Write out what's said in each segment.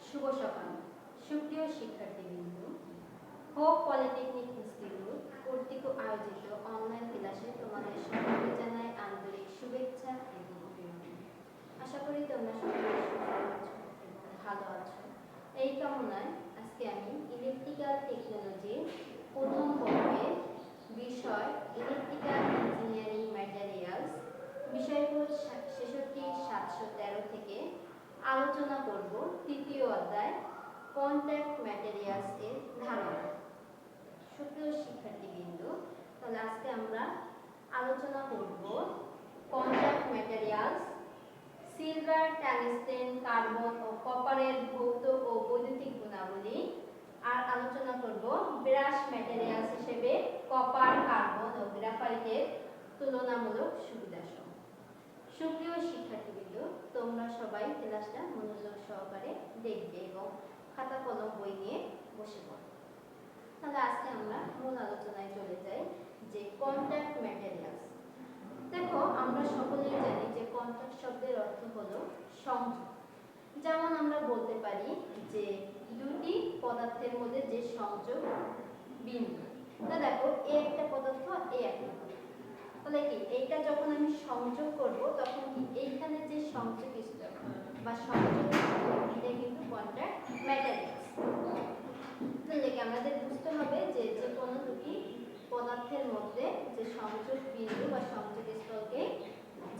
শুভ সকাল সুপ্রিয় শিক্ষার্থীবৃন্দ, হোপ পলিটেকনিক ইনস্টিটিউট কর্তৃক আয়োজিত অনলাইন ক্লাসে তোমাদের সকলকে জানাই আন্তরিক শুভেচ্ছা এবং অভিনন্দন। আশা করি তোমরা সকলে সুস্থ আছো এবং ভালো আছো। এই কামনায় আজকে আমি ইলেকট্রিক্যাল টেকনোলজি প্রথম পর্বের বিষয় ইলেকট্রিক্যাল ইঞ্জিনিয়ারিং ম্যাটেরিয়ালস বিষয়কোড ৬৬-৭১৩ থেকে আলোচনা করব তৃতীয় অধ্যায় কন্ট্যাক্ট ম্যাটেরিয়ালস এর ধারণা। সুপ্রিয় শিক্ষার্থীবৃন্দ, তাহলে আজকে আমরা আলোচনা করব contact materials, silver, tungsten, carbon ও কপারের ভৌত ও বৈদ্যুতিক গুণাবলী, আর আলোচনা করব ব্রাশ ম্যাটেরিয়ালস হিসেবে কপার, কার্বন ও গ্রাফাইটের তুলনামূলক সুবিধাসমূহ। সুপ্রিয় শিক্ষার্থীবৃন্দ, তোমরা সবাই ক্লাসটা মনোযোগ সহকারে দেখবে এবং খাতা কলম বই নিয়ে বসে পড়ো। তাহলে আজকে আমরা মূল আলোচনায় চলে যাই যে কন্ট্যাক্ট ম্যাটেরিয়ালস। দেখো, আমরা সকলেই জানি যে কন্ট্যাক্ট শব্দের অর্থ হলো সংযোগ। যেমন আমরা বলতে পারি যে দুটি পদার্থের মধ্যে যে সংযোগ বিন্দু। তা দেখো, এ একটা পদার্থ, এ একটা পদার্থ। তাহলে কি এইটা যখন আমি সংযোগ করব তখন কি এইখানে যে সংযোগ স্তর বা সংযোগ এটা কিন্তু কন্ট্যাক্ট ম্যাটেরিয়ালস। তাহলে কি আমাদের বুঝতে হবে যে যে কোনো দুটি পদার্থের মধ্যে যে সংযোগ বিন্দু বা সংযোগ স্থলকে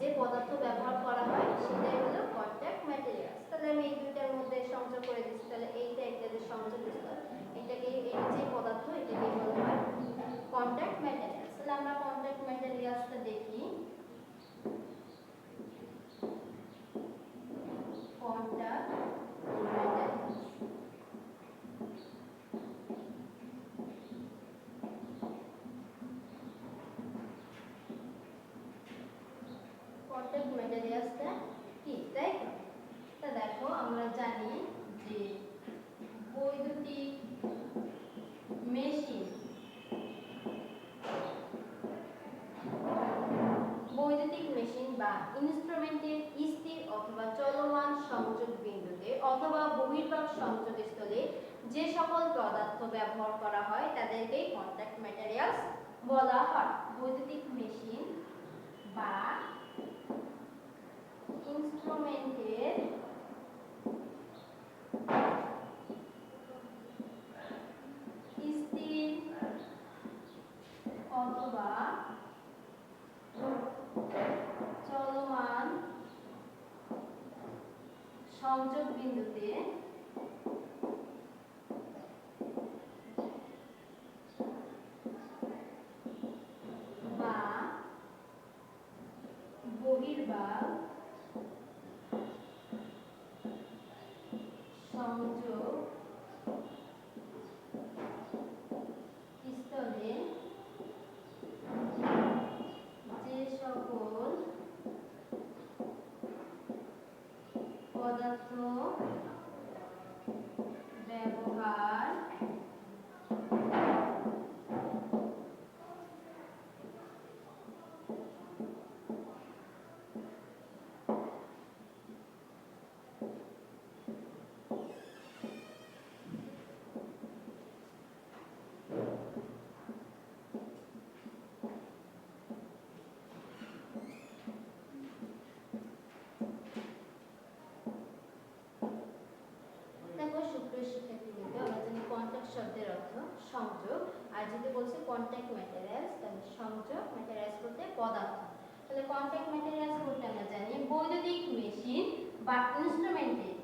যে পদার্থ ব্যবহার করা হয় সেটাই হলো কন্ট্যাক্ট ম্যাটেরিয়ালস। তাহলে আমি এই দুইটার মধ্যে সংযোগ করে দিচ্ছি, তাহলে এইটা একটা যে সংযোগ স্থল, এটাকে এই যে পদার্থ এটাকে বলা হয় কন্ট্যাক্ট ম্যাটেরিয়ালস। তাহলে আমরা কন্ট্যাক্ট ম্যাটেরিয়ালসটা দেখি। কন্ট্যাক্ট ম্যাটেরিয়ালস কন্ট্যাক্ট ম্যাটেরিয়ালসটা কি, তাই তো? তা দেখো, আমরা জানি যে বৈদ্যুতিক মেশিন বা ইনস্ট্রুমেন্টের স্থির অথবা চলমান সংযোগ বিন্দুতে অথবা বহির্ভাগ সংযোগ স্থলে যে সকল পদার্থ ব্যবহার করা হয় তাদেরকে কন্ট্যাক্ট ম্যাটেরিয়ালস বলা হয়। বৈদ্যুতিক মেশিন বা ইনস্ট্রুমেন্টের স্থির অথবা চলমান সংযোগ বিন্দুতে বা বহির্ভাগ সংযোগ স্থলে যে সকল পদার্থ ব্যবহার শব্দের অর্থ সংযোগ, আর যেটা বলছে কন্ট্যাক্ট ম্যাটেরিয়ালস, তাহলে সংযোগ, ম্যাটেরিয়ালস বলতে পদার্থ। তাহলে কন্ট্যাক্ট ম্যাটেরিয়ালস বলতে আমরা জানি বৈদ্যুতিক মেশিন বা ইনস্ট্রুমেন্টের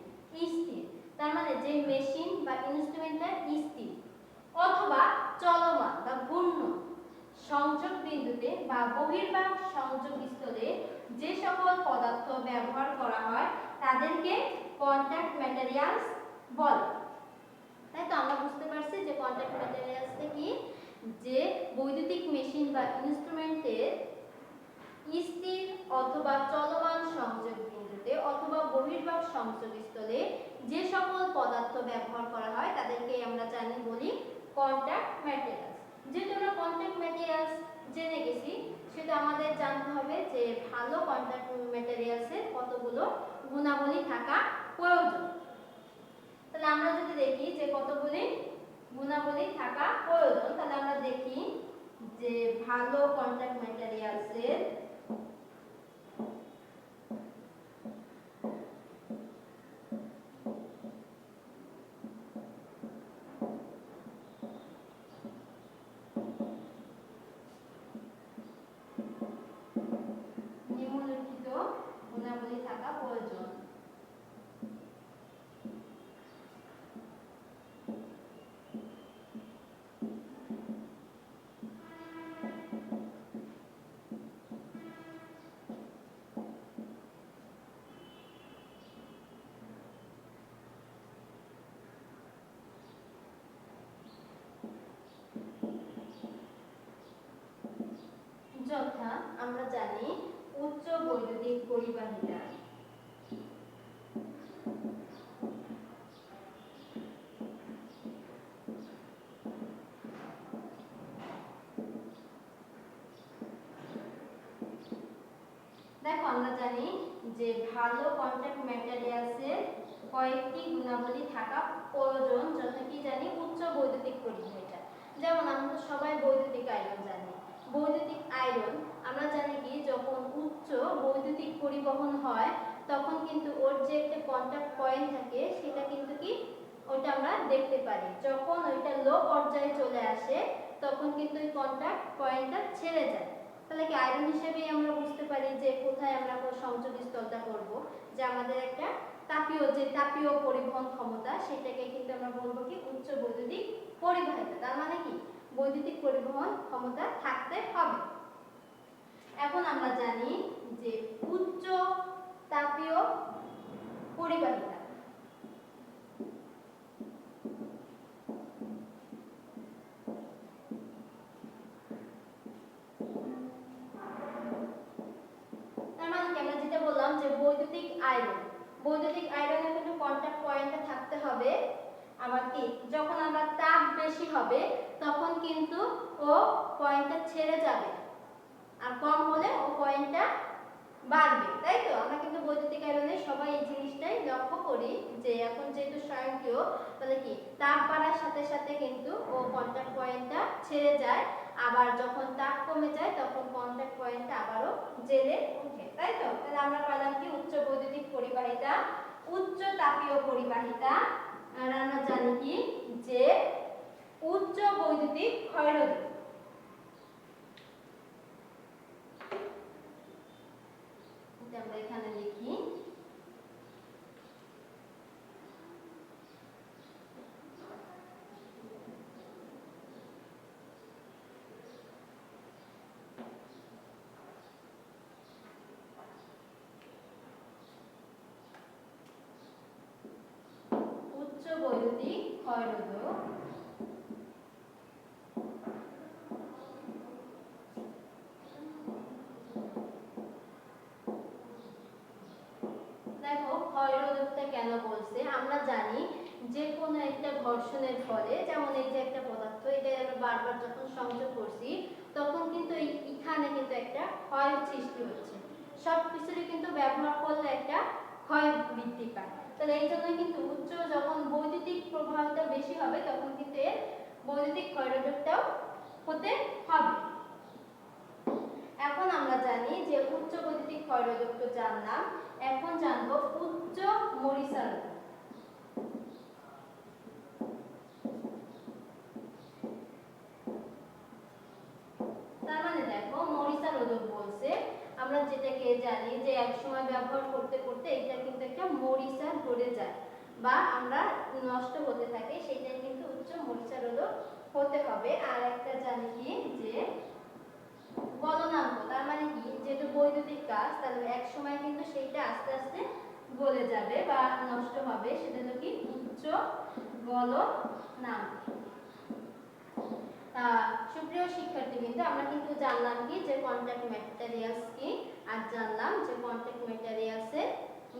স্থির, তার মানে যে মেশিন বা ইনস্ট্রুমেন্টটা স্থির অথবা চলমান বা ঘূর্ণ সংযোগ বিন্দুতে বা বহির্ভাগ সংযোগ স্থলে যে সকল পদার্থ ব্যবহার করা হয় তাদেরকে কন্ট্যাক্ট ম্যাটেরিয়ালস বলে। তাই তো আমরা বুঝতে পারছি যে কন্ট্যাক্ট ম্যাটেরিয়ালসটা কি, যে বৈদ্যুতিক মেশিন বা ইনস্ট্রুমেন্টের স্থির অথবা চলমান সংযোগ বিন্দুতে অথবা বহির্ভাগ সংযোগ স্থলে যে সকল পদার্থ ব্যবহার করা হয় তাদেরকে আমরা জানি বলি কন্ট্যাক্ট ম্যাটেরিয়ালস। যেহেতু আমরা কন্ট্যাক্ট ম্যাটেরিয়ালস জেনে গেছি, সেটা আমাদের জানতে হবে যে ভালো কন্ট্যাক্ট ম্যাটেরিয়ালসের কতগুলো গুণাবলী থাকা প্রয়োজন। তাহলে আমরা যদি দেখি যে কতগুলি গুণাবলী থাকা প্রয়োজন, তাহলে আমরা দেখি যে ভালো কন্ট্যাক্ট ম্যাটেরিয়ালসের নিম্নলিখিত গুণাবলী থাকা প্রয়োজন। যথা আমরা জানি উচ্চ বৈদ্যুতিক পরিবাহিতা, দেখো আমরা জানি যে ভালো কন্ট্যাক্ট ম্যাটেরিয়ালসের কয়েকটি গুণাবলী থাকা প্রয়োজন, যথা কি জানি উচ্চ বৈদ্যুতিক পরিবাহিতা। যেমন আমরা সবাই বৈদ্যুতিক আয়রন জানি। বৈদ্যুতিক আয়রন আমরা জানি কি যখন উচ্চ বৈদ্যুতিক পরিবহন হয় তখন কিন্তু ওর যে একটা কন্টাক্ট পয়েন্ট থাকে সেটা কিন্তু কি ওটা আমরা দেখতে পারি। যখন ওইটা লো পর্যায়ে চলে আসে তখন কিন্তু ওই কন্টাক্ট পয়েন্টটা ছেড়ে যায়। তাহলে কি আয়রন হিসেবেই আমরা বুঝতে পারি যে কোথায় আমরা সংযোগ স্থলটা করব, যে আমাদের একটা তাপীয় পরিবহন ক্ষমতা, সেটাকে কিন্তু আমরা বলবো কি উচ্চ বৈদ্যুতিক পরিবাহিতা। তার মানে কি বৈদ্যুতিক পরিবহন ক্ষমতা থাকতে হবে। এখন আমরা জানি যে উচ্চ তাপীয় পরিবাহিতা, তার মানে কি আমরা যেটা বললাম যে বৈদ্যুতিক আয়রনের কিন্তু কন্টাক্ট পয়েন্টটা থাকতে হবে। আবার কি যখন আমরা তাপ বেশি হবে তখন কিন্তু ও পয়েন্টটা ছেড়ে যাবে, আর কম হলে ও পয়েন্টটা বাড়বে, তাই তো? আমরা কিন্তু বৈদ্যুতিক আয়রনে সবাই এই জিনিসটাই লক্ষ্য করি যে এখন যেহেতু স্বয়ংক্রিয়, তাহলে কি তাপ বাড়ার সাথে সাথে কিন্তু ও কন্টাক্ট পয়েন্টটা ছেড়ে যায়, আবার যখন তাপ কমে যায় তখন কন্টাক্ট পয়েন্টটা আবারও জ্বেলে ওঠে, তাই তো? তাহলে আমরা পেলাম কি উচ্চ বৈদ্যুতিক পরিবাহিতা, উচ্চ তাপীয় পরিবাহিতা, আর আমরা জানি কি যে উচ্চ বৈদ্যুতিক ক্ষয়রোধক। আমরা এখানে লিখি উচ্চ বৈদ্যুতিক ক্ষয়রোধক। দেখো ক্ষয়রোধকটা কেন বলছে, আমরা জানি যে কোনো একটা ঘর্ষণের ফলে, যেমন এই যে একটা পদার্থ, এটা আমরা বারবার যখন সংযোগ করছি তখন কিন্তু এখানে কিন্তু একটা ক্ষয় সৃষ্টি হচ্ছে। সব কিছুরই কিন্তু ব্যবহার করলে একটা ক্ষয় বৃদ্ধি পায়। তাহলে এই জন্য কিন্তু উচ্চ যখন বৈদ্যুতিক প্রবাহটা বেশি হবে তখন কিন্তু এর বৈদ্যুতিক ক্ষয়রোধকটাও হতে হবে। এখন আমরা জানি যে উচ্চ বৈদ্যুতিক ক্ষয়রোধক তো জানলাম, এখন জানবো উচ্চ মরিচা রোধক। তার মানে দেখো মরিচা রোধক বলছে, আমরা যেটাকে জানি যে এক সময় ব্যবহার করতে করতে এটা কিন্তু একটা মরিচা ধরে যায় বা আমরা নষ্ট হতে থাকে, সেটা কিন্তু উচ্চ মরিচা রোধক হতে হবে। আর একটা জানি কি যে গলনাঙ্ক, তার মানে কি যেটা বৈদ্যুতিক কাজ, তাহলে এক সময় কিন্তু সেইটা আস্তে আস্তে গলে যাবে বা নষ্ট হবে, সেটা হলো কি উচ্চ গলনাঙ্ক। সুপ্রিয় শিক্ষার্থীবৃন্দ, আমরা কিন্তু জানলাম কি যে কন্টাক্ট ম্যাটেরিয়ালস কি, আর জানলাম যে কন্টাক্ট ম্যাটেরিয়ালসের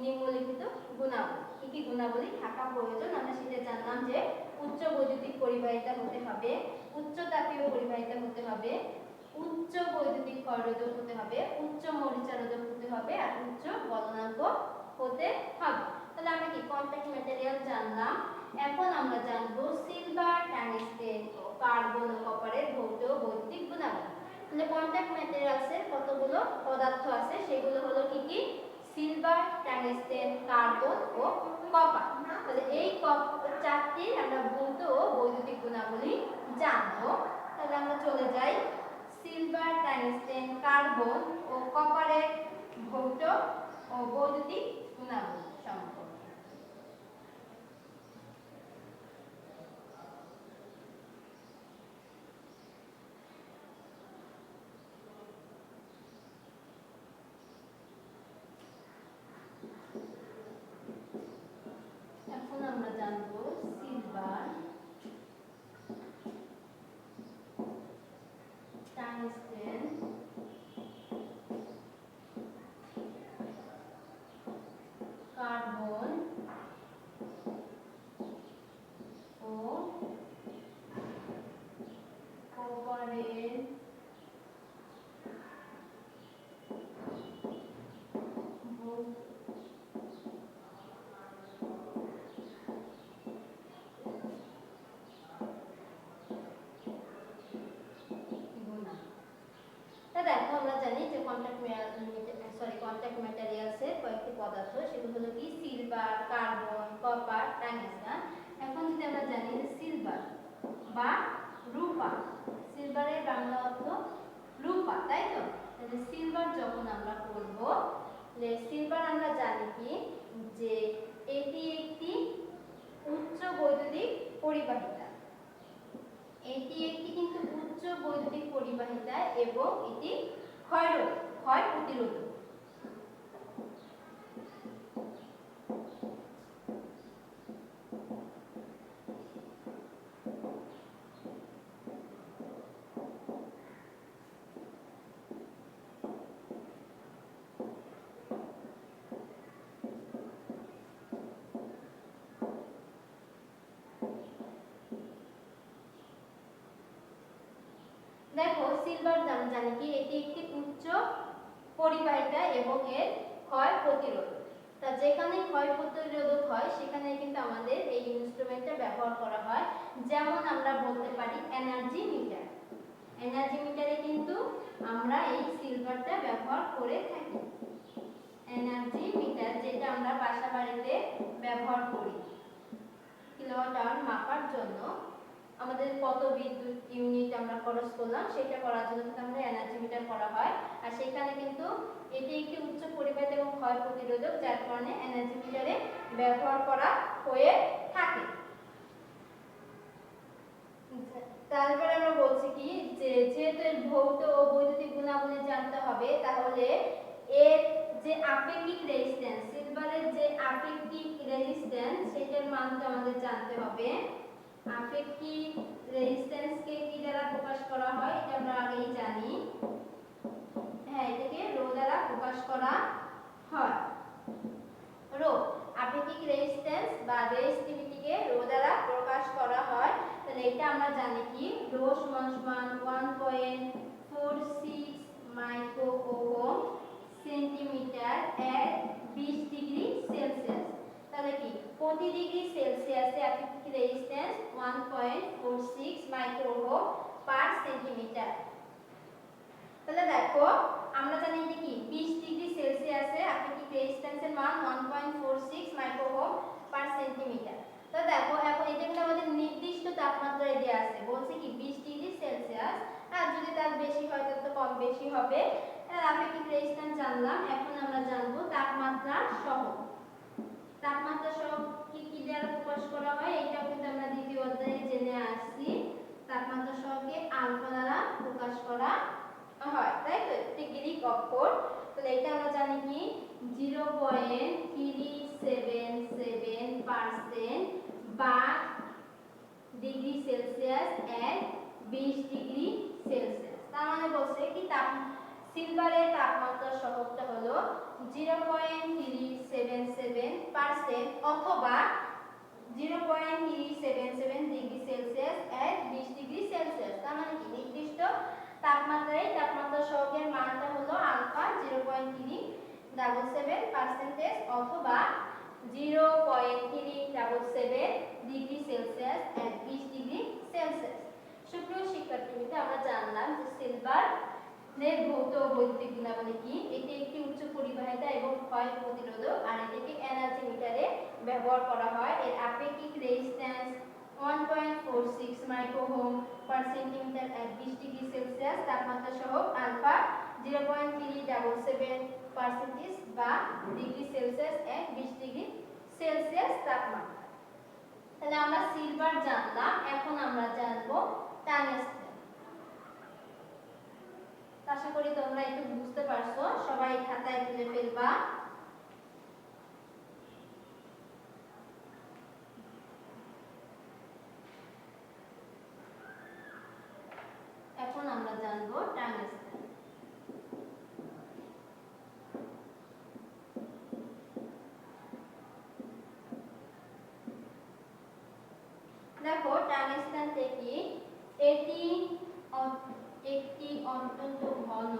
নিম্নলিখিত গুণাবলী, কি কি গুণাবলী থাকা প্রয়োজন। আমরা সেটা জানলাম যে উচ্চ বৈদ্যুতিক পরিবাহিতা হতে হবে, উচ্চ তাপীয় পরিবাহিতা হতে হবে, উচ্চ বৈদ্যুতিক ক্ষয়রোধক হতে হবে, উচ্চ মরিচা রোধক হতে হবে, আর উচ্চ গলনাঙ্ক হতে হবে। তাহলে আমরা কি কন্টাক্ট ম্যাটেরিয়াল জানলাম। এখন আমরা জানবো সিলভার, টংস্টেন ও কার্বন ও কপারের ভৌত ও বৈদ্যুতিক গুণাগুণ। তাহলে কন্টাক্ট ম্যাটেরিয়ালসের কতগুলো পদার্থ আছে সেগুলো হলো কি কি? সিলভার, টংস্টেন, কার্বন ও কপার। তাহলে এই চারটি আমরা ভৌত ও বৈদ্যুতিক গুণাবলী জানবো। তাহলে আমরা চলে যাই সিলভার, টংস্টেন, কার্বন ও কপারের ভৌত ও বৈদ্যুতিক গুণাবলী সম্পর্কে। এখন আমরা জানবো সিলভার, টংস্টেন, কার্বন ও কপারের দেখো আমরা জানি যে কন্টাক্ট ম্যাটেরিয়ালসের কয়েকটি পদার্থ, সেগুলো হলো কি সিলভার, কার্বন, কপার, টংস্টেন। এখন যদি আমরা জানি যে সিলভার বা রূপা, সিলভারের বাংলা অর্থ রূপা, তাই তো? তাহলে সিলভার যখন আমরা করব, সিলভার আমরা জানি কি যে এটি একটি উচ্চ বৈদ্যুতিক পরিবাহিতা। এটি একটি কিন্তু উচ্চ বৈদ্যুতিক পরিবাহিতা এবং এটি ক্ষয় প্রতিরোধক। দেখো সিলভার আমরা জানি কি এটি একটি উচ্চ পরিবাহিতা এবং এর ক্ষয় প্রতিরোধক। তা যেখানে ক্ষয় প্রতিরোধক হয় সেখানে কিন্তু আমাদের এই ইনস্ট্রুমেন্টটা ব্যবহার করা হয়। যেমন আমরা বলতে পারি এনার্জি মিটার। এনার্জি মিটারে কিন্তু আমরা এই সিলভারটা ব্যবহার করে থাকি। এনার্জি মিটার যেটা আমরা বাসা বাড়িতে ব্যবহার করি কিলোওয়াট আওয়ার মাপার জন্য, আমাদের কত বিদ্যুৎ ইউনিট আমরা খরচ করলাম সেটা করার জন্য কিন্তু আমাদের এনার্জি মিটার করা হয়। আর সেখানে কিন্তু এটি একটি উচ্চ পরিবাহিত এবং ক্ষয় প্রতিরোধক, যার কারণে এনার্জি মিটারে ব্যবহার করা হয়ে থাকে। তারপরে আমরা বলছি কি যে যেহেতু এর ভৌত ও বৈদ্যুতিক গুণাবলী জানতে হবে, তাহলে এর যে আপেক্ষিক রেজিস্ট্যান্স, সিলভারের যে আপেক্ষিক রেজিস্ট্যান্স সেটার মানটা আমাদের জানতে হবে। আপেক্ষিক রেজিস্ট্যান্সকে কি দ্বারা প্রকাশ করা হয় এটা আমরা আগেই জানি। হ্যাঁ, এটাকে রো দ্বারা প্রকাশ করা হয়। রো আপেক্ষিক রেজিস্ট্যান্স বা রেজিস্টিভিটিকে রো দ্বারা প্রকাশ করা হয়। তাহলে এটা আমরা জানি কি রো সমান সমান 1.46 micro ohm centimetre at 20 degree Celsius. তাহলে কি প্রতি ডিগ্রি সেলসিয়াসে আপেক্ষিক resistance 1.46 micro ohm per centimetre. তাহলে দেখো আমরা জানি যে কি 20 ডিগ্রি সেলসিয়াসে আপেক্ষিক রেজিস্ট্যান্সের মান 1.46 মাইক্রো ওহম পার সেন্টিমিটার। তো দেখো এখন এটা কিন্তু আমাদের নির্দিষ্ট তাপমাত্রায় দেয়া আছে, বলছে কি 20 ডিগ্রি সেলসিয়াস। আর যদি তার বেশি হয় তত কম বেশি হবে। আপেক্ষিক রেজিস্ট্যান্স জানলাম, এখন আমরা জানবো তাপমাত্রা সহ। তাপমাত্রা সহ কি কি দ্বারা প্রকাশ করা হয় এটা কিন্তু আমরা দ্বিতীয় অধ্যায়ে জেনে আসছি। তাপমাত্রা সহকে আলফা দ্বারা প্রকাশ করা হয়, তাই তো? একটি গ্রিক অক্ষর। তাহলে এটা আমরা জানি কি 0.377% বা ডিগ্রি সেলসিয়াস এট 20 ডিগ্রি সেলসিয়াস। তার মানে বলছে কি সিলভারের তাপমাত্রা সহগটা হলো 0.377% অথবা 0.377 ডিগ্রি সেলসিয়াস এট 20 ডিগ্রি সেলসিয়াস। তার মানে কি নির্দিষ্ট তাপমাত্রায় তাপমাত্রা সহগের মানটা হলো আলফা 0.377% অথবা 0.377 ডিগ্রি সেলসিয়াস এট 20 ডিগ্রি সেলসিয়াস। সুপ্রিয় শিক্ষার্থীবৃন্দ, আমরা জানলাম যে সিলভার এর ভৌত ও বৈদ্যুতিক গুণাবলী কি। এটি একটি উচ্চ পরিবাহিতা এবং ক্ষয় প্রতিরোধক, আর এটাকে এনার্জি মিটারে ব্যবহার করা হয়। এর আপেক্ষিক resistance 1.46 মাইক্রোওহম per centimetre at 20 degree Celsius তাপমাত্রা সহ, আলফা 0.377% বা ডিগ্রি সেলসিয়াস এট 20 ডিগ্রি সেলসিয়াস তাপমাত্রা। তাহলে আমরা সিলভার জানলাম, এখন আমরা জানবো টাংস্টেন। আশা করি তোমরা একটু বুঝতে পারছো, সবাই খাতায় তুলে ফেলবা। এখন আমরা জানবো টাংস্টেন। দেখো, টাংস্টেন থেকে এটি একটি অত্যন্ত ঘন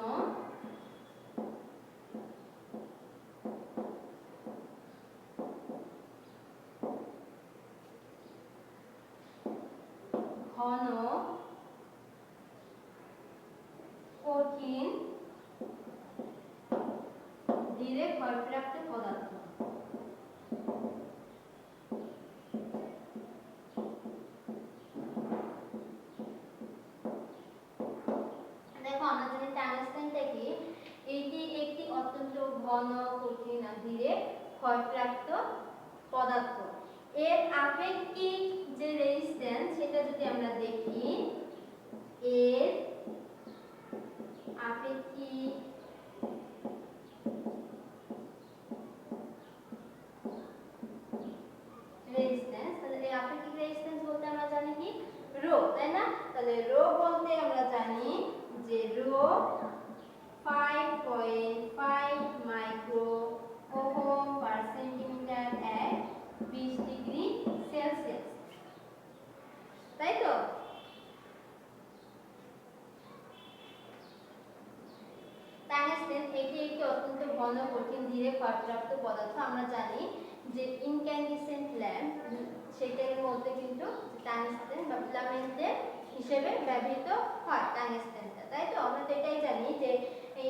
কঠিন ধীরে ক্ষয়প্রাপ্ত পদার্থ। দেখো, আমরা জানি টাংস্টেন থেকে এটি একটি অত্যন্ত ঘন কঠিন আর ধীরে ক্ষয়প্রাপ্ত পদার্থ। এর আপেক্ষিক যে রেজিস্ট্যান্স সেটা যদি আমরা দেখি, এর আপেক্ষিক রেজিস্ট্যান্স, তাহলে এই আপেক্ষিক রেজিস্ট্যান্স বলতে আমরা জানি কি রো, তাই না? তাহলে রো বলতে আমরা জানি যে rho 5.5 micro ohm per centimetre at 20 degree Celsius, তাই তো? টাংস্টেন এটি একটি অত্যন্ত ঘন কঠিন ধীরে ক্ষয়প্রাপ্ত পদার্থ। আমরা জানি যে ইনক্যান্ডিসেন্ট ল্যাম্প সেটার মধ্যে কিন্তু টাংস্টেন বা ফিলামেন্টের হিসেবে ব্যবহৃত হয় টাংস্টেনটা, তাই তো? আমরা তো এটাই জানি যে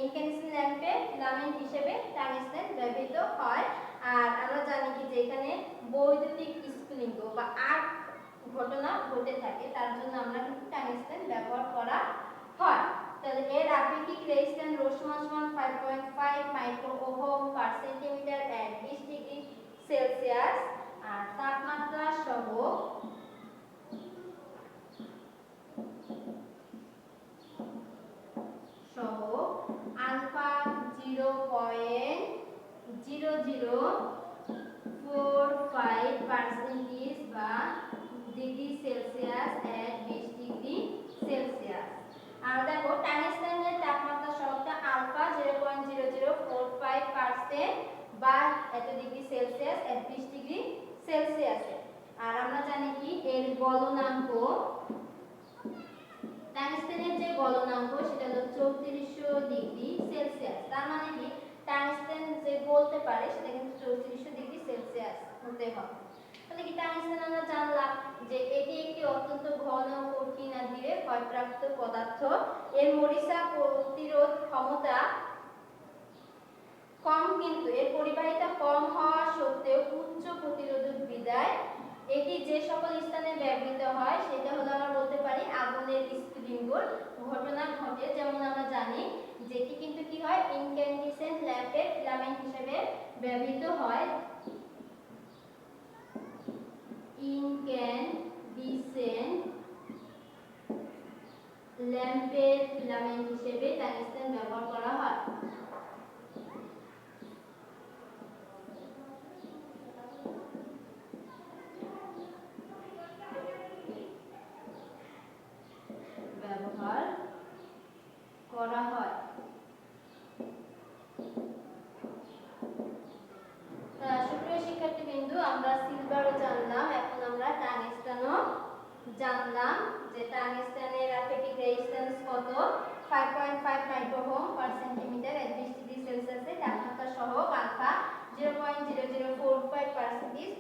ইনক্যান্ডিসেন্ট ল্যাম্পে ফিলামেন্ট হিসেবে টাংস্টেন ব্যবহৃত হয়। আর আমরা জানি কি যে এখানে বৈদ্যুতিক স্ফুলিঙ্গ বা আর্ক ঘটনা ঘটে থাকে, তার জন্য আমরা কিন্তু টাংস্টেন ব্যবহার করা হয়। তাহলে এর আপেক্ষিক রেজিস্ট্যান্স রো সমান 5.5 micro ohm per centimetre at 20 degree Celsius, আর তাপমাত্রা সহ আলফা 0.0045% বা ডিগ্রি সেলসিয়াস এট 20 ডিগ্রি সেলসিয়াস। আর দেখো, টাংস্টেনের তাপমাত্রা সহগটা আলফা 0.0045% বা এত ডিগ্রি সেলসিয়াস এট 20 ডিগ্রি সেলসিয়াসে। আর আমরা জানি কি এর গলনাঙ্ক, টাংস্টেনের যে গলনাঙ্ক সেটা হলো 3400 ডিগ্রি সেলসিয়াস। তার মানে কি টাংস্টেন যে গলতে পারে সেটা কিন্তু 3400 ডিগ্রি সেলসিয়াস হতে হবে। তাহলে কি টাংস্টেন আমরা জানলাম যে এটি একটি অত্যন্ত ঘন কঠিন আর ধীরে ক্ষয়প্রাপ্ত পদার্থ। এর মরিচা প্রতিরোধ ক্ষমতা কম, কিন্তু এর পরিবাহিতা কম হওয়া সত্ত্বেও উচ্চ প্রতিরোধক বিদায় এটি যে সকল স্থানে ব্যবহৃত হয় সেটা হলো আমরা বলতে পারি আগুনের স্ফুলিঙ্গর ঘটনা ঘটে। যেমন আমরা জানি যেটি কিন্তু কি হয় ইনক্যান্ডিসেন্ট ল্যাম্পের ফিলামেন্ট হিসেবে ব্যবহৃত হয়। ইনক্যান্ডিসেন্ট ল্যাম্পের ফিলামেন্ট হিসেবে টাংস্টেন ব্যবহার করা হয়। সুপ্রিয় শিক্ষার্থীবৃন্দু, আমরা সিলভারও জানলাম, এখন আমরা টাংস্টেনও জানলাম যে টাংস্টেনের আপেক্ষিক রেজিস্ট্যান্স কত 5.5 মাইক্রোওহম পার সেন্টিমিটার এট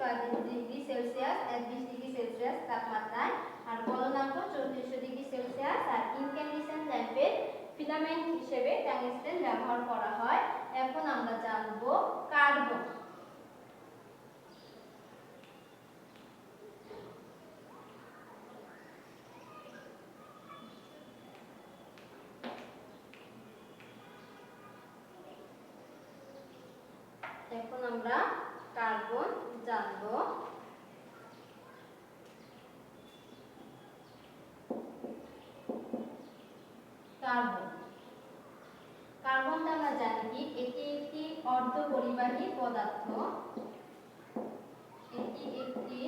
বা 20°C আর 20°C তাপমাত্রায়, আর গলনাঙ্ক 3400°C, আর ইনক্যান্ডেসেন্ট ল্যাম্পের ফিলামেন্ট হিসেবে টংস্টেন ব্যবহার করা হয়। এখন আমরা জানব কার্বন। এখন আমরা কার্বন জানব। কার্বনটা আমরা জানি কি, এটি একটি অর্ধপরিবাহী পদার্থ। এটি একটি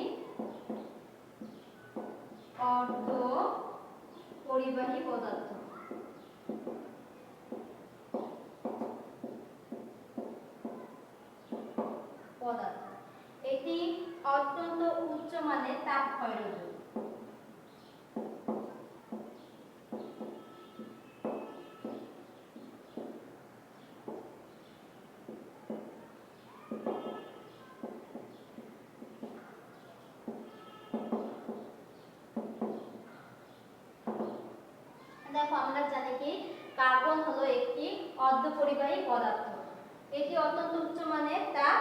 অর্ধপরিবাহী পদার্থ। এটি অত্যন্ত উচ্চমানের তাপ ক্ষয়রোধক। দেখো, আমরা জানি কি কার্বন হলো একটি অর্ধপরিবাহী পদার্থ। এটি অত্যন্ত উচ্চমানের তাপ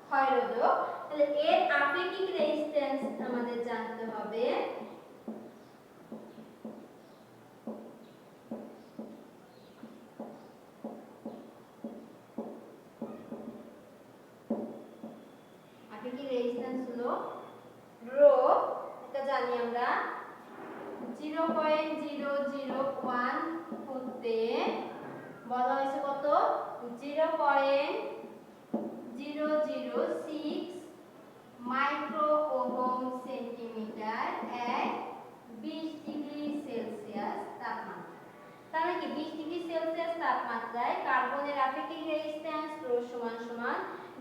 ক্ষয়রোধক। তাহলে এর আপেক্ষিক রেজিস্ট্যান্স আমাদের জানতে হবে। আপেক্ষিক রেজিস্ট্যান্স হলো রো, এটা জানি আমরা 0.001 হতে বলা হয়েছে কত, 0.006 মাইক্রো ওহম সেন্টিমিটার এট 20°C তাপমাত্রা। তাহলে কি 20°C তাপমাত্রায় কার্বনের আপেক্ষিক রেজিস্ট্যান্স রো সমান সমান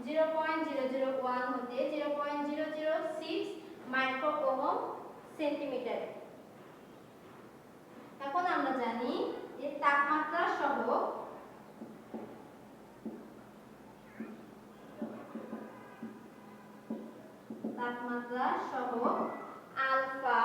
0.001 হতে 0.006 মাইক্রো ওহম সেন্টিমিটার। এখন আমরা জানি যে তাপমাত্রা সহ আলফা।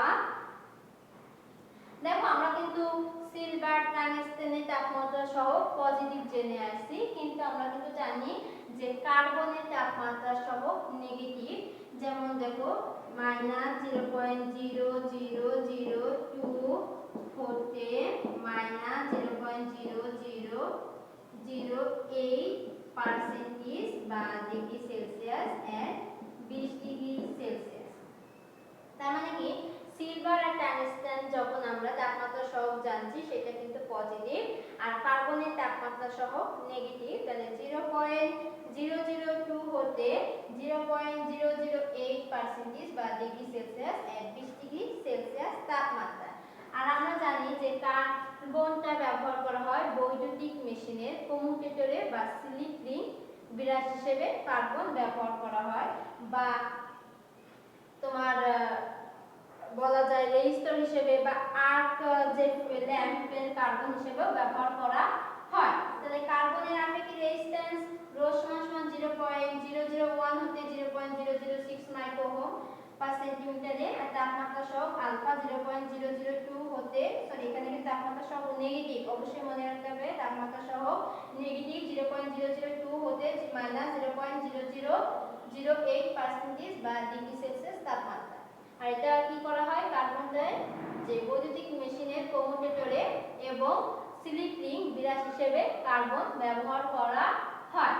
দেখো, আমরা কিন্তু সিলভার টংস্টেনের তাপমাত্রা সহ পজিটিভ জেনে আসছি, কিন্তু আমরা কিন্তু জানি যে কার্বনের তাপমাত্রা সহ নেগেটিভ। যেমন দেখো, -0.0002 হতে -0.0008% বা ডিগ্রি সেলসিয়াস এট 20°C। তার মানে কি সিলভার আর টংস্টেন যখন আমরা তাপমাত্রা সহগ জানছি সেটা কিন্তু পজিটিভ, আর কার্বনের তাপমাত্রা সহগ নেগেটিভ। তাহলে 0.002 হতে 0.008% বা ডিগ্রি সেলসিয়াস এট 20°C তাপমাত্রা। আর আমরা জানি যে কার্বনটা ব্যবহার করা হয় বৈদ্যুতিক মেশিনের কমিউটেটরে বা স্লিপ রিং বিরাজ হিসেবে কার্বন ব্যবহার করা হয়, বা তোমার বলা যায় রেজিস্টর হিসেবে বা আর্ক যে ল্যাম্পের কার্বন হিসেবেও ব্যবহার করা হয়। তাহলে কার্বনের আপেক্ষিক রেজিস্ট্যান্স রো সমান সমান 0.001 হতে 0.006 মাইক্রো ওহম পার সেন্টিমিটারে, আর তাপমাত্রা সহ আলফা 0.002 হতে, সরি এখানে কিন্তু তাপমাত্রা সহ নেগেটিভ, অবশ্যই মনে রাখতে হবে তাপমাত্রা সহ নেগেটিভ 0.002 হতে -0.0008% বা ডিগ্রি সেলসিয়াস তাপমাত্রা। আর এটা কি করা হয়, কার্বন ডাই যে বৈদ্যুতিক মেশিনের কমিউটেটরে এবং স্লিপ রিং বিরাজ হিসেবে কার্বন ব্যবহার করা হয়।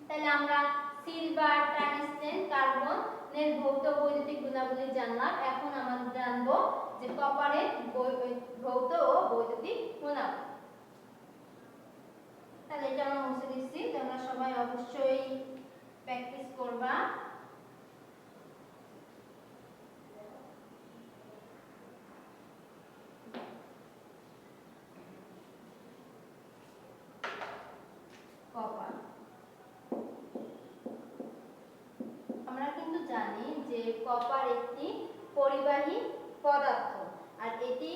তাহলে আমরা সিলভার টংস্টেন কার্বনের ভৌত বৈদ্যুতিক গুণাবলী জানলাম। এখন আমরা জানবো যে কপারের ভৌত ও বৈদ্যুতিক গুণাবলী। তাহলে এটা আমরা মুছে দিচ্ছি, তোমরা সবাই অবশ্যই প্র্যাকটিস করবা। কপার, আমরা কিন্তু জানি যে কপার একটি পরিবাহী পদার্থ, আর এটি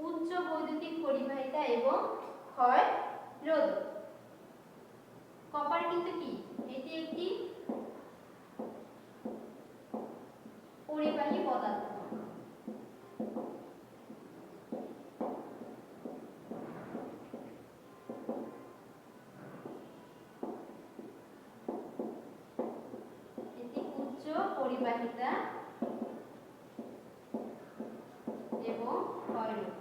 উচ্চ বৈদ্যুতিক পরিবাহিতা এবং ক্ষয় রোধক। কপার কিন্তু কি, এটি একটি পরিবাহিতা এবং ক্ষয়রোধ।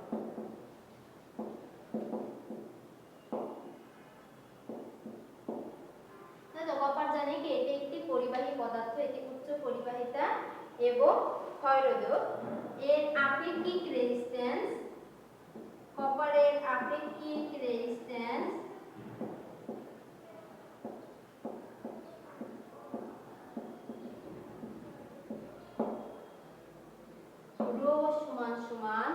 কপার জানি কি এটি একটি পরিবাহী পদার্থ, এটি উচ্চ পরিবাহিতা এবং ক্ষয়রোধক। এর আপেক্ষিক রেজিস্ট্যান্স, কপারের আপেক্ষিক রেজিস্ট্যান্স রো সমান সমান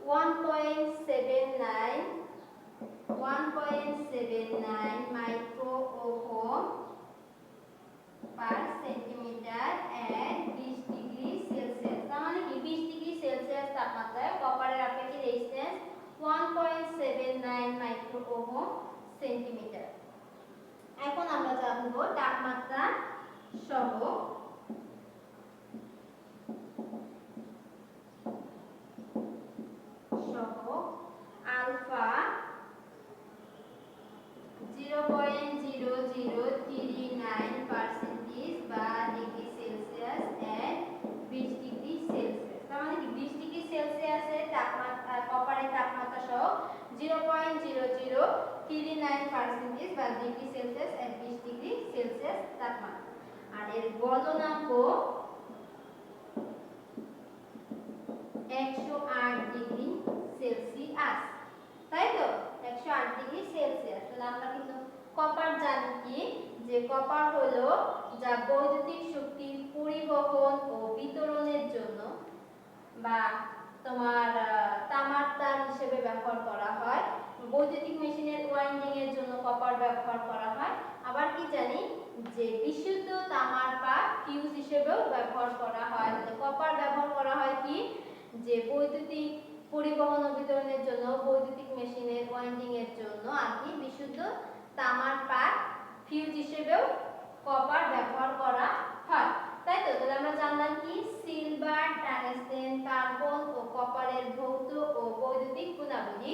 1.79 micro ohm per centimetre at 20 degree Celsius. তার মানে কি 20 ডিগ্রি সেলসিয়াস তাপমাত্রায় কপারের আপেক্ষিক রেজিস্ট্যান্স 1.79 মাইক্রো ওহম সেন্টিমিটার। এখন আমরা জানবো তাপমাত্রা সহ আলফা 0.0039% বা ডিগ্রি সেলসিয়াস এট 20 ডিগ্রি সেলসিয়াস। তার মানে কি 20 ডিগ্রি সেলসিয়াসের তাপমাত্রা কপারের তাপমাত্রা সহ 0.0039% বা ডিগ্রি সেলসিয়াস এট 20 ডিগ্রি সেলসিয়াস তাপমাত্রা। আর এর গলনাঙ্ক 108 ডিগ্রি সেলসিয়াস, তাই তো 108 ডিগ্রি সেলসিয়াস। তাহলে আমরা কিন্তু কপার জানি কি যে কপার হলো যা বৈদ্যুতিক শক্তির পরিবহন ও বিতরণের জন্য বা তোমার তামার তার হিসেবে ব্যবহার করা হয়। বৈদ্যুতিক মেশিনের ওয়াইন্ডিং এর জন্য কপার ব্যবহার করা হয়। আবার কি জানি যে বিশুদ্ধ তামার পাত ফিউজ হিসেবেও ব্যবহার করা হয়। কপার ব্যবহার করা হয় কি যে বৈদ্যুতিক পরিবহন ও বিতরণের জন্য, বৈদ্যুতিক মেশিনের ওয়াইন্ডিং এর জন্য আর কি বিশুদ্ধ তামার পাত ফিউজ হিসেবেও কপার ব্যবহার করা হয়, তাই তো। তাহলে আমরা জানলাম কি সিলভার, টাংস্টেন, কার্বন ও কপারের ভৌত ও বৈদ্যুতিক গুণাবলী।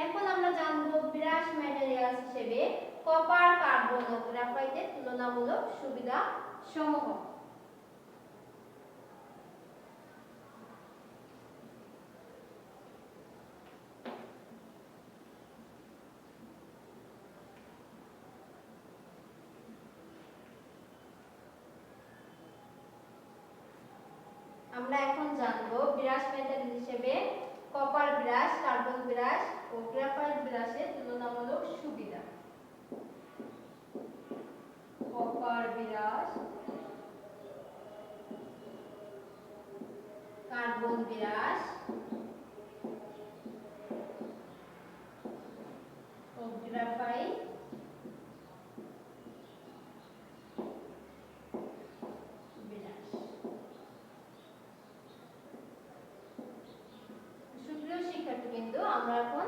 এখন আমরা জানবো ব্রাশ ম্যাটেরিয়ালস হিসেবে কপার, কার্বন ও গ্রাফাইটের তুলনামূলক সুবিধা সমূহ। আমরা এখন জানবো ব্রাশ মেটারিয়াল হিসেবে কপার ব্রাশ, কার্বন ব্রাশ ও গ্রাফাইট ব্রাশের তুলনামূলক সুবিধা। কপার ব্রাশ, কার্বন ব্রাশ ও গ্রাফাইট আমরা এখন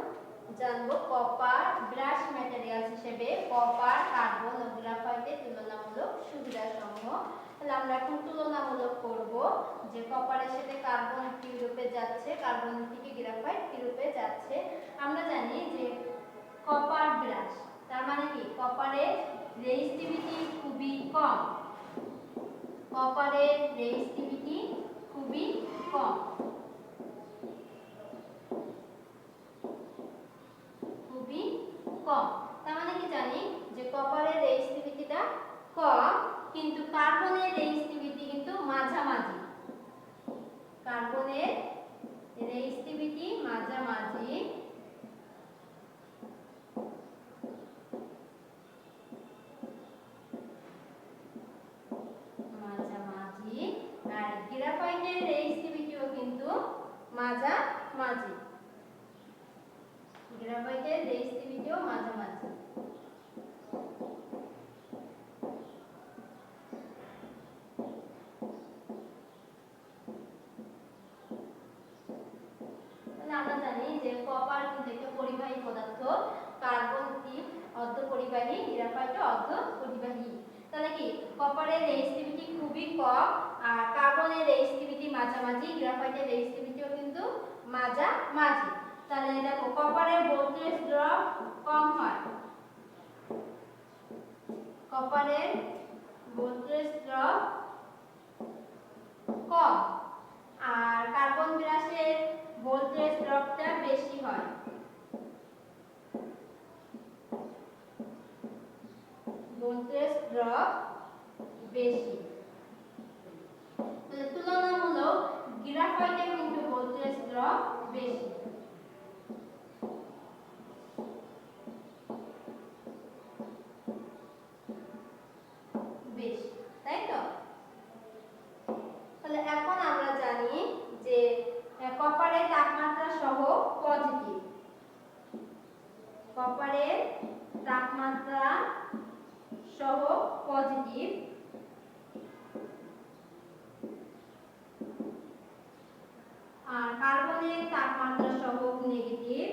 জানবো কপার ব্রাশ ম্যাটেরিয়ালস হিসেবে কপার, কার্বন ও গ্রাফাইটের তুলনামূলক সুবিধাসমূহ। তাহলে আমরা এখন তুলনামূলক করব যে কপারের সাথে কার্বন কি রূপে যাচ্ছে, কার্বন থেকে গ্রাফাইট কি রূপে যাচ্ছে। আমরা জানি যে কপার ব্রাশ, তার মানে কি কপারের রেজিস্টিভিটি খুবই কম, কপারের রেজিস্টিভিটি খুবই কম, কম। তার মানে কি জানি যে কপারের রেজিস্টিভিটিটা কম, কিন্তু কার্বনের রেজিস্টিভিটি কিন্তু মাঝামাঝি, কার্বনের রেজিস্টিভিটি মাঝামাঝি, মাঝামাঝি। আর গ্রাফাইটের রেজিস্টিভিটিও কিন্তু মাঝামাঝি, গ্রাফাইটের রেজিস্টিভিটিও মাঝামাঝি। আমরা জানি যে কপার কিন্তু একটা পরিবাহী পদার্থ, কার্বন কি অর্ধপরিবাহী, গ্রাফাইট অর্ধপরিবাহী। তাহলে কি কপারের রেজিস্টিভিটি খুবই কম আর কার্বনের রেজিস্টিভিটি মাঝামাঝি, গ্রাফাইটের রেজিস্টিভিটিও কিন্তু মাঝামাঝি। তাহলে দেখো কপারের ভোল্টেজ ড্রপ কম হয়, কপারের ভোল্টেজ ড্রপ কম, আর কার্বন 82 ভোল্টেজ ড্রপটা বেশি হয়। ভোল্টেজ ড্রপ বেশি, তুলনামূলক গ্রাফাইটে কিন্তু ভোল্টেজ ড্রপ বেশি। তাই তো? তাহলে এখন আমরা জানি যে কপারের তাপমাত্রা সহ পজিটিভ, কপারের তাপমাত্রা সহ পজিটিভ, আর কার্বনের তাপমাত্রা সহ নেগেটিভ।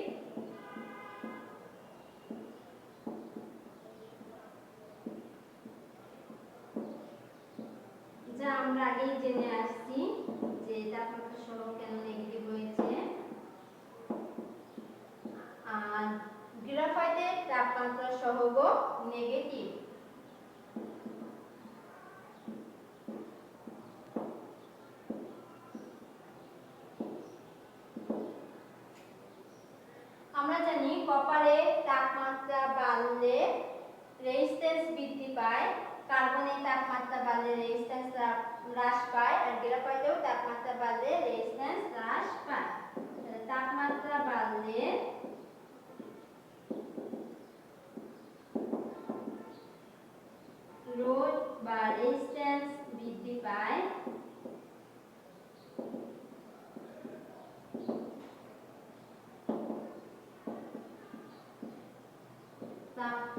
যা আমরা আগেই জেনে আসছি যে তাপমাত্রা সহ কেন নেগেটিভ হয়েছে। আর গ্রাফাইটের তাপমাত্রা সহ নেগেটিভ। আমরা জানি কপারের তাপমাত্রা বাড়লে রেজিস্ট্যান্স বৃদ্ধি পায়, কার্বনের তাপমাত্রা বাড়লে রেজিস্ট্যান্স হ্রাস পায়, আর গ্রাফাইটেও তাপমাত্রা বাড়লে রেজিস্ট্যান্স হ্রাস পায়। তাপমাত্রা বাড়লে রোধ বা রেজিস্ট্যান্স বৃদ্ধি পায়,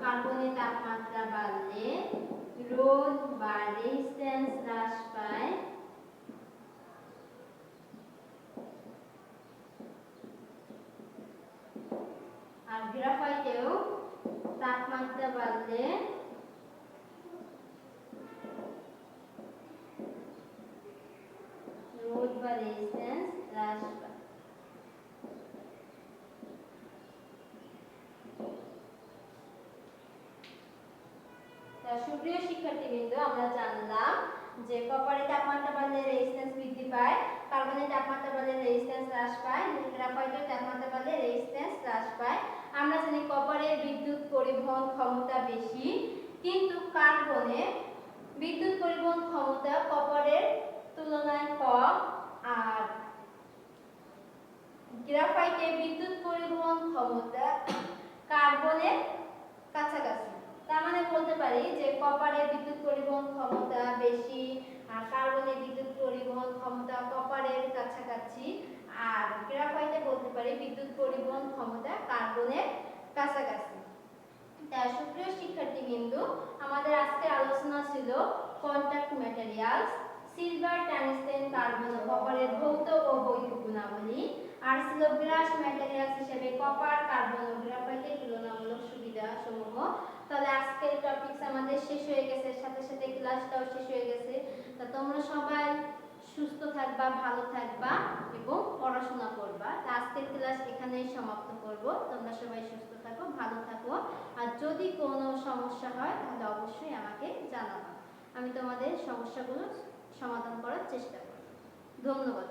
কার্বনের তাপমাত্রা বাড়লে রোধ বা রেজিস্ট্যান্স হ্রাস পায়, আর গ্রাফাইটেও তাপমাত্রা বাড়লে রোধ বা রেজিস্ট্যান্স হ্রাস পায়। সুপ্রিয় শিক্ষার্থীবৃন্দ, আমরা জানলাম যে কপারের তাপমাত্রা বাড়লে রেজিস্ট্যান্স বৃদ্ধি পায়, কার্বনের তাপমাত্রা বাড়লে রেজিস্ট্যান্স হ্রাস পায়, গ্রাফাইটের তাপমাত্রা বাড়লে রেজিস্ট্যান্স হ্রাস পায়। আমরা জানি কপারের বিদ্যুৎ পরিবহন ক্ষমতা বেশি, কিন্তু কার্বনের বিদ্যুৎ পরিবহন ক্ষমতা কপারের তুলনায় কম, আর গ্রাফাইটের বিদ্যুৎ পরিবহন ক্ষমতা কার্বনের কাছাকাছি। তার মানে বলতে পারি যে কপারের বিদ্যুৎ পরিবহন ক্ষমতা বেশি, আর কার্বনের বিদ্যুৎ পরিবহন ক্ষমতা কপারের কাছাকাছি, আর গ্রাফাইটে বলতে পারি বিদ্যুৎ পরিবহন ক্ষমতা কার্বনের কাছাকাছি। তাই সুপ্রিয় শিক্ষার্থীবৃন্দ, আমাদের আজকের আলোচনা ছিল contact materials, silver, tungsten, carbon ও কপারের ভৌত ও বৈদ্যুতিক গুণাবলী, আর ছিল ব্রাশ ম্যাটেরিয়ালস হিসেবে কপার, কার্বন ও গ্রাফাইটের তুলনামূলক সুবিধা সমূহ। তাহলে আজকের টপিকস আমাদের শেষ হয়ে গেছে, সাথে সাথে ক্লাসটাও শেষ হয়ে গেছে। তা তোমরা সবাই সুস্থ থাকবা, ভালো থাকবা এবং পড়াশোনা করবা। তা আজকের ক্লাস এখানেই সমাপ্ত করব। তোমরা সবাই সুস্থ থাকো, ভালো থাকো, আর যদি কোনো সমস্যা হয় তাহলে অবশ্যই আমাকে জানাবা। আমি তোমাদের সমস্যাগুলো সমাধান করার চেষ্টা করব। ধন্যবাদ।